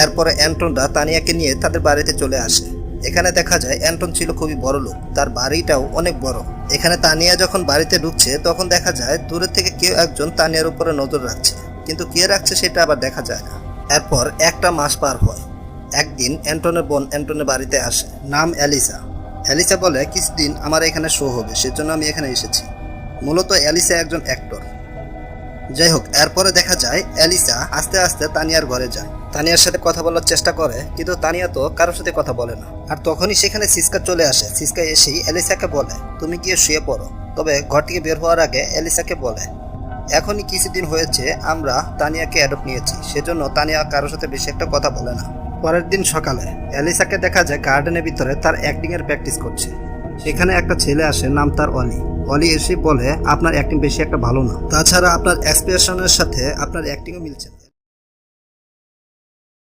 এরপরে অ্যান্টনরা তানিয়াকে নিয়ে তাদের বাড়িতে চলে আসে। এখানে দেখা যায় অ্যান্টন ছিল খুবই বড় লোক, তার বাড়িটাও অনেক বড়। এখানে তানিয়া যখন বাড়িতে ঢুকছে তখন দেখা যায় দূরের থেকে কেউ একজন তানিয়ার উপরে নজর রাখছে, কিন্তু কে রাখছে সেটা আবার দেখা যায় না। এরপর একটা মাস পার হয়। একদিন অ্যান্টনের বোন অ্যান্টনের বাড়িতে আসে, নাম অ্যালিসা। অ্যালিসা বলে কিছুদিন আমার এখানে শো হবে, সেজন্য আমি এখানে এসেছি। মূলত অ্যালিসা একজন অ্যাক্টর। যাই হোক, এরপরে দেখা যায় অ্যালিসা আস্তে আস্তে তানিয়ার ঘরে যায়, তানিয়ার সাথে কথা বলার চেষ্টা করে, কিন্তু তানিয়া তো কারোর সাথে কথা বলে না। আর তখনই সেখানে সিস্কা চলে আসে। সিস্কা এসেই অ্যালিসাকে বলে তুমি গিয়ে শুয়ে পড়ো। তবে ঘর থেকে বের হওয়ার আগে অ্যালিসাকে বলে এখনই কিছুদিন হয়েছে আমরা তানিয়াকে অ্যাডপ্ট নিয়েছি, সেজন্য তানিয়া কারোর সাথে বেশি একটা কথা বলে না। পরের দিন সকালে অ্যালিসাকে দেখা যায় গার্ডেনের ভিতরে তার অ্যাক্টিং এর প্র্যাকটিস করছে। সেখানে একটা ছেলে আসে, নাম তার অলি। অলি এসে বলে আপনার অ্যাক্টিং বেশি একটা ভালো না, তাছাড়া আপনার এক্সপ্রেশনের সাথে আপনার অ্যাক্টিংও মিলছে না।